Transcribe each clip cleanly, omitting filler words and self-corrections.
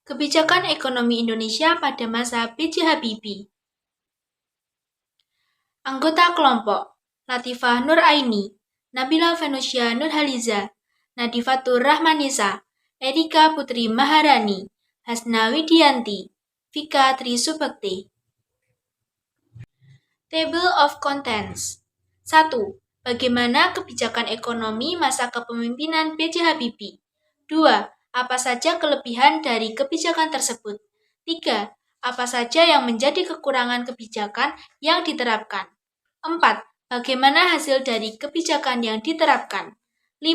Kebijakan Ekonomi Indonesia pada masa B.J. Habibie. Anggota kelompok: Latifah Nur Aini, Nabila Venusia Nurhaliza, Nadifatur Rahmanisa, Erika Putri Maharani, Hasna Widianti, Vika Trisubakti. Table of Contents. 1. Bagaimana kebijakan ekonomi masa kepemimpinan B.J. Habibie? 2. Apa saja kelebihan dari kebijakan tersebut? 3. Apa saja yang menjadi kekurangan kebijakan yang diterapkan? 4. Bagaimana hasil dari kebijakan yang diterapkan? 5.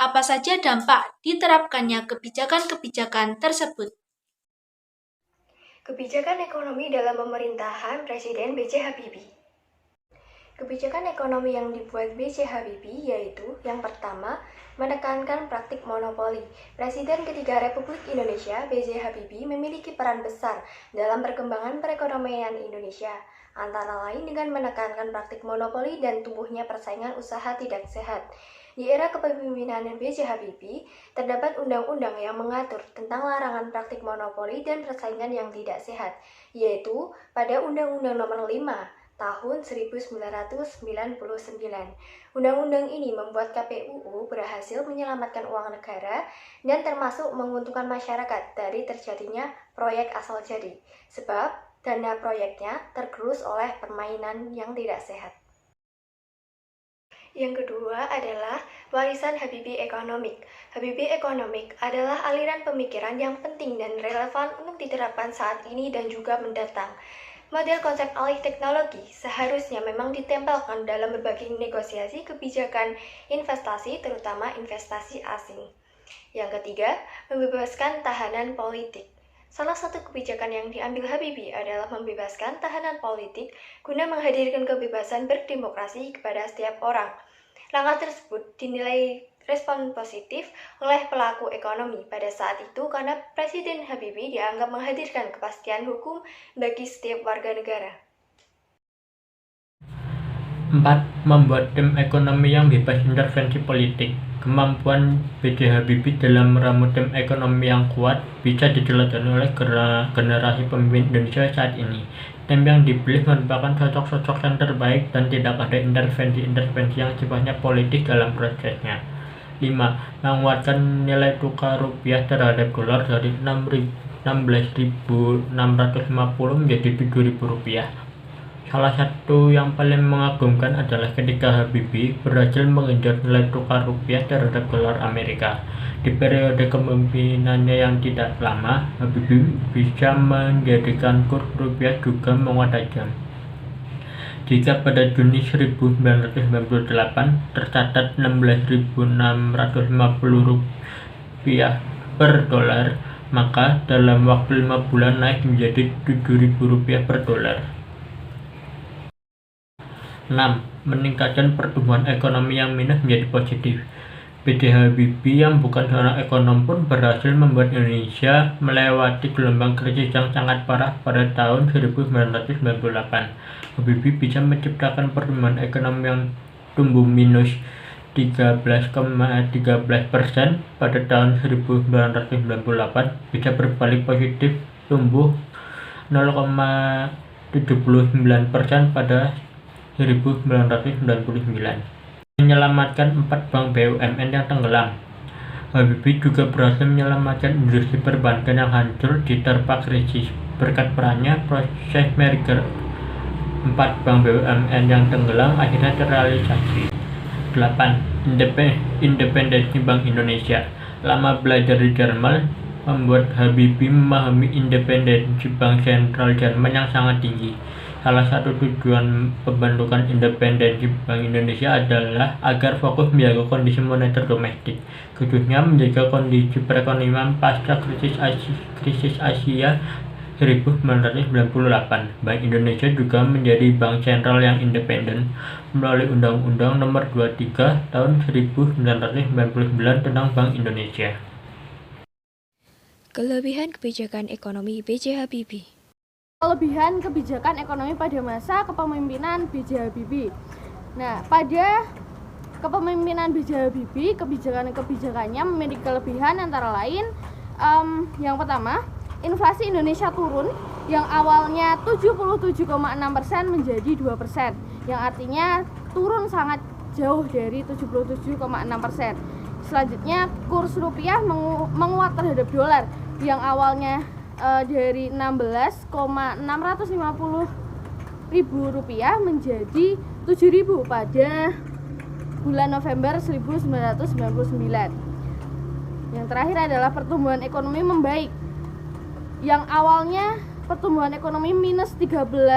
Apa saja dampak diterapkannya kebijakan-kebijakan tersebut? Kebijakan ekonomi dalam pemerintahan Presiden B.J. Habibie. Kebijakan ekonomi yang dibuat B.J. Habibie yaitu yang pertama, menekankan praktik monopoli. Presiden ketiga Republik Indonesia B.J. Habibie memiliki peran besar dalam perkembangan perekonomian Indonesia, antara lain dengan menekankan praktik monopoli dan tumbuhnya persaingan usaha tidak sehat. Di era kepemimpinan B.J. Habibie, terdapat undang-undang yang mengatur tentang larangan praktik monopoli dan persaingan yang tidak sehat, yaitu pada Undang-Undang Nomor 5 Tahun 1999. Undang-undang ini membuat KPUU berhasil menyelamatkan uang negara dan termasuk menguntungkan masyarakat dari terjadinya proyek asal jadi, sebab dana proyeknya tergerus oleh permainan yang tidak sehat. Yang kedua adalah warisan Habibie Economic. Habibie Economic adalah aliran pemikiran yang penting dan relevan untuk diterapkan saat ini dan juga mendatang. Model konsep alih teknologi seharusnya memang ditempelkan dalam berbagai negosiasi kebijakan investasi, terutama investasi asing. Yang ketiga, membebaskan tahanan politik. Salah satu kebijakan yang diambil Habibie adalah membebaskan tahanan politik guna menghadirkan kebebasan berdemokrasi kepada setiap orang. Langkah tersebut dinilai respon positif oleh pelaku ekonomi pada saat itu karena Presiden Habibie dianggap menghadirkan kepastian hukum bagi setiap warga negara. 4. Membuat tim ekonomi yang bebas intervensi politik. Kemampuan B.J. Habibie dalam meramu tim ekonomi yang kuat bisa diteladani oleh generasi pemimpin Indonesia saat ini. Tim yang dipilih merupakan sosok-sosok yang terbaik dan tidak ada intervensi-intervensi yang sifatnya politik dalam prosesnya. 5. Menguatkan nilai tukar rupiah terhadap dolar dari 16.650 menjadi 7.000 rupiah. Salah satu yang paling mengagumkan adalah ketika Habibie berhasil mengenjot nilai tukar rupiah terhadap dolar Amerika. Di periode kepemimpinannya yang tidak lama, Habibie bisa menjadikan kurs rupiah juga menguat tajam. Jika pada Juni 1998 tercatat 16.650 rupiah per dolar, maka dalam waktu 5 bulan naik menjadi 7.000 rupiah per dolar. 6. Meningkatkan pertumbuhan ekonomi yang minus menjadi positif. B.J. Habibie yang bukan seorang ekonom pun berhasil membuat Indonesia melewati gelombang krisis yang sangat parah pada tahun 1998. Habibie bisa menciptakan pertumbuhan ekonomi yang tumbuh minus 13,13% pada tahun 1998 bisa berbalik positif tumbuh 0,79% pada 1999. Menyelamatkan 4 bank BUMN yang tenggelam. Habibie juga berhasil menyelamatkan industri perbankan yang hancur diterpa krisis. Berkat perannya, proses merger 4 bank BUMN yang tenggelam akhirnya terrealisasi. 8. Independensi Bank Indonesia. Lama belajar di Jerman membuat Habibie memahami independensi Bank Sentral Jerman yang sangat tinggi. Salah satu tujuan pembentukan independensi Bank Indonesia adalah agar fokus menjaga kondisi moneter domestik, khususnya menjaga kondisi perekonomian pasca krisis Asia 1998. Bank Indonesia juga menjadi bank sentral yang independen melalui Undang-Undang Nomor 23 Tahun 1999 tentang Bank Indonesia. Kelebihan kebijakan ekonomi B.J. Habibie. Kelebihan kebijakan ekonomi pada masa kepemimpinan B.J. Habibie. Nah, pada kepemimpinan B.J. Habibie, kebijakan-kebijakannya memiliki kelebihan antara lain yang pertama, inflasi Indonesia turun yang awalnya 77,6% menjadi 2%, yang artinya turun sangat jauh dari 77,6%. Selanjutnya, kurs rupiah menguat terhadap dolar yang awalnya dari 16,650 ribu rupiah menjadi 7.000 pada bulan November 1999. Yang terakhir adalah pertumbuhan ekonomi membaik. Yang awalnya pertumbuhan ekonomi minus 13%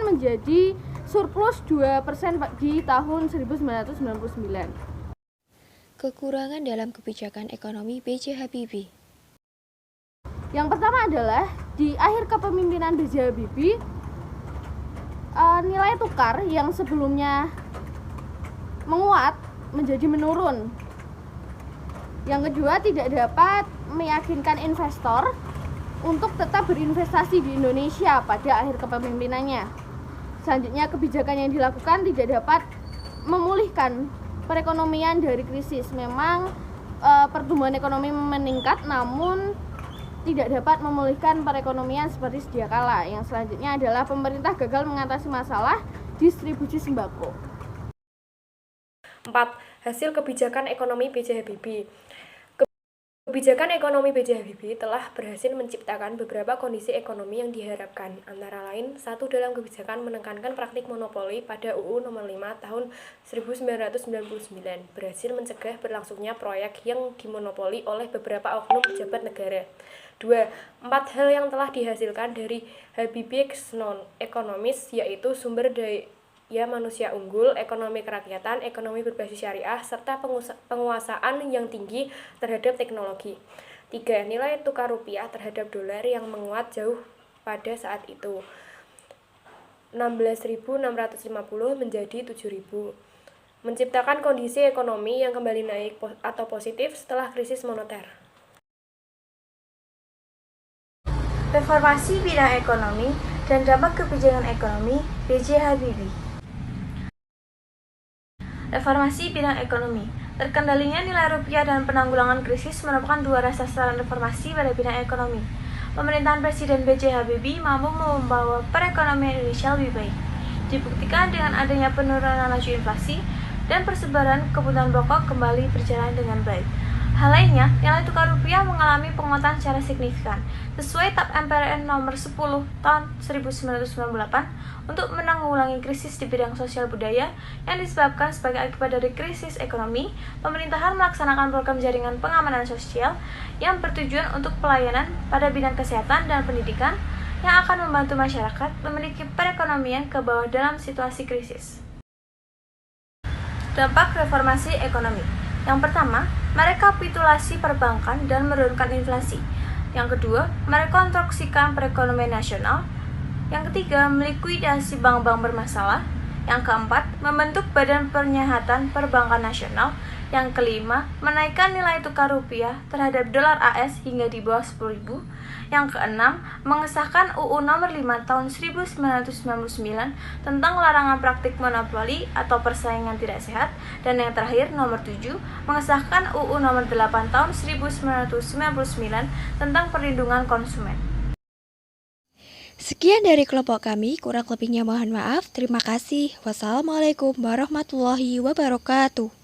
menjadi surplus 2% di tahun 1999. Kekurangan dalam kebijakan ekonomi B.J. Habibie. Yang pertama adalah di akhir kepemimpinan B.J. Habibie, nilai tukar yang sebelumnya menguat menjadi menurun. Yang kedua, tidak dapat meyakinkan investor untuk tetap berinvestasi di Indonesia pada akhir kepemimpinannya. Selanjutnya, kebijakan yang dilakukan tidak dapat memulihkan perekonomian dari krisis. Memang pertumbuhan ekonomi meningkat, namun tidak dapat memulihkan perekonomian seperti sedia kala. Yang selanjutnya adalah pemerintah gagal mengatasi masalah distribusi sembako. 4. Hasil kebijakan ekonomi B.J. Habibie. Kebijakan ekonomi B.J. Habibie telah berhasil menciptakan beberapa kondisi ekonomi yang diharapkan, antara lain, 1. Dalam kebijakan menekankan praktik monopoli pada UU Nomor 5 Tahun 1999, berhasil mencegah berlangsungnya proyek yang dimonopoli oleh beberapa oknum pejabat negara. 2. 4 hal yang telah dihasilkan dari Habibie non-ekonomis, yaitu sumber daya manusia unggul, ekonomi kerakyatan, ekonomi berbasis syariah, serta penguasaan yang tinggi terhadap teknologi. 3. Nilai tukar rupiah terhadap dolar yang menguat jauh pada saat itu, 16.650 menjadi 7.000. Menciptakan kondisi ekonomi yang kembali naik atau positif setelah krisis moneter. Reformasi bidang ekonomi dan dampak kebijakan ekonomi B.J. Habibie. Reformasi bidang ekonomi. Terkendalinya nilai rupiah dan penanggulangan krisis merupakan dua sasaran reformasi pada bidang ekonomi. Pemerintahan Presiden B.J. Habibie mampu membawa perekonomian Indonesia lebih baik. Dibuktikan dengan adanya penurunan laju inflasi dan persebaran kebutuhan pokok kembali berjalan dengan baik. Hal lainnya, nilai tukar rupiah mengalami penguatan secara signifikan, sesuai TAP MPRN nomor 10 tahun 1998 untuk menanggulangi krisis di bidang sosial budaya yang disebabkan sebagai akibat dari krisis ekonomi. Pemerintahan melaksanakan program jaringan pengamanan sosial yang bertujuan untuk pelayanan pada bidang kesehatan dan pendidikan yang akan membantu masyarakat memiliki perekonomian ke bawah dalam situasi krisis. Dampak reformasi ekonomi. Yang pertama, merekapitulasi perbankan dan menurunkan inflasi. Yang kedua, merekonstruksikan perekonomian nasional. Yang ketiga, melikuidasi bank-bank bermasalah. Yang keempat, membentuk Badan Penyihatan Perbankan Nasional. Yang kelima, menaikkan nilai tukar rupiah terhadap dolar AS hingga di bawah 10.000. Yang keenam, mengesahkan UU Nomor 5 Tahun 1999 tentang larangan praktik monopoli atau persaingan tidak sehat. Dan yang terakhir, nomor 7, mengesahkan UU Nomor 8 Tahun 1999 tentang perlindungan konsumen. Sekian dari kelompok kami, kurang lebihnya mohon maaf. Terima kasih. Wassalamualaikum warahmatullahi wabarakatuh.